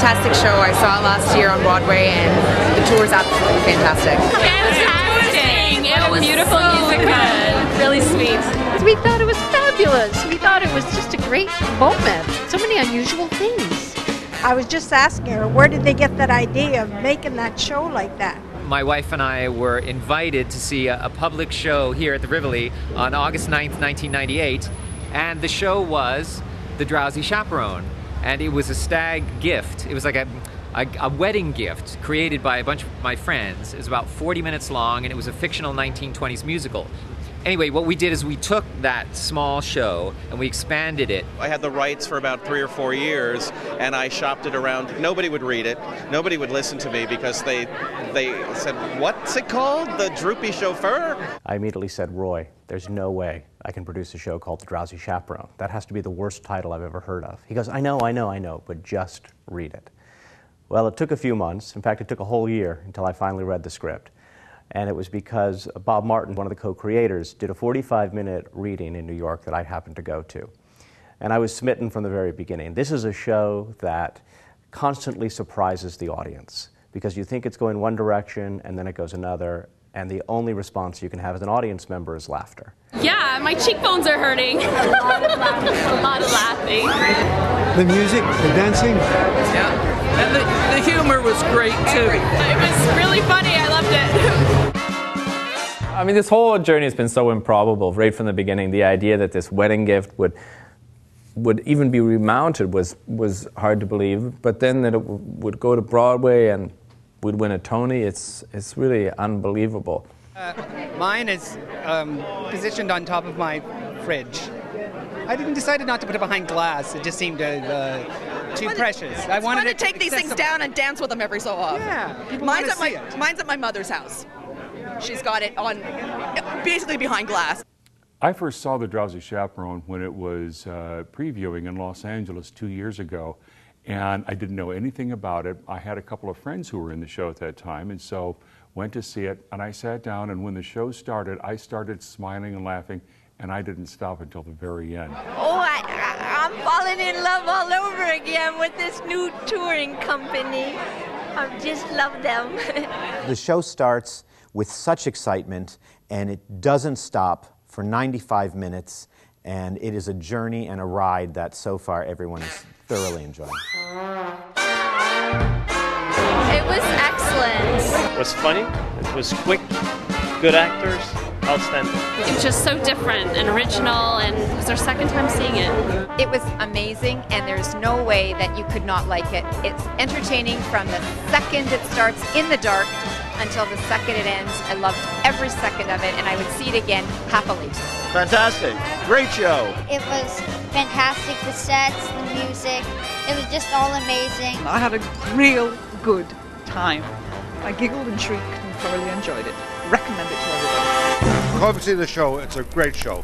fantastic show. I saw it last year on Broadway, and the tour is absolutely fantastic. Fantastic! It was beautiful music, really sweet. We thought it was fabulous. We thought it was just a great moment. So many unusual things. I was just asking her, where did they get that idea of making that show like that? My wife and I were invited to see a public show here at the Rivoli on August 9th, 1998, and the show was the Drowsy Chaperone, and it was a stag gift. It was like a wedding gift created by a bunch of my friends. It was about 40 minutes long, and it was a fictional 1920s musical. Anyway, what we did is we took that small show and we expanded it. I had the rights for about 3 or 4 years, and I shopped it around. Nobody would read it. Nobody would listen to me because they said, "What's it called? The Droopy Chauffeur?" I immediately said, "Roy, there's no way I can produce a show called The Drowsy Chaperone. That has to be the worst title I've ever heard of." He goes, I know, but just read it." Well, it took a few months. In fact, it took a whole year until I finally read the script. And it was because Bob Martin, one of the co-creators, did a 45-minute reading in New York that I happened to go to. And I was smitten from the very beginning. This is a show that constantly surprises the audience because you think it's going one direction and then it goes another, and the only response you can have as an audience member is laughter. Yeah, my cheekbones are hurting. A lot of laughing. The music, the dancing. Yeah. And the humor was great too. It was really funny. I loved it. I mean, this whole journey has been so improbable right from the beginning. The idea that this wedding gift would even be remounted was hard to believe. But then that it would go to Broadway and we'd win a Tony, it's really unbelievable. Mine is positioned on top of my fridge. I decided not to put it behind glass. It just seemed too precious. I wanted to take these things down and dance with them every so often. Yeah, mine's at my mother's house. She's got it on, basically behind glass. I first saw The Drowsy Chaperone when it was previewing in Los Angeles 2 years ago, and I didn't know anything about it. I had a couple of friends who were in the show at that time, and so went to see it, and I sat down, and when the show started, I started smiling and laughing, and I didn't stop until the very end. Oh, I'm falling in love all over again with this new touring company. I just love them. The show starts with such excitement, and it doesn't stop for 95 minutes, and it is a journey and a ride that so far everyone is thoroughly enjoying. It was excellent. It was funny, it was quick, good actors, outstanding. It was just so different and original, and it was our second time seeing it. It was amazing, and there's no way that you could not like it. It's entertaining from the second it starts in the dark until the second it ends. I loved every second of it, and I would see it again happily. Fantastic. Great show. It was fantastic. The sets, the music, it was just all amazing. I had a real good time. I giggled and shrieked and thoroughly enjoyed it. Recommend it to everyone. Come see the show. It's a great show.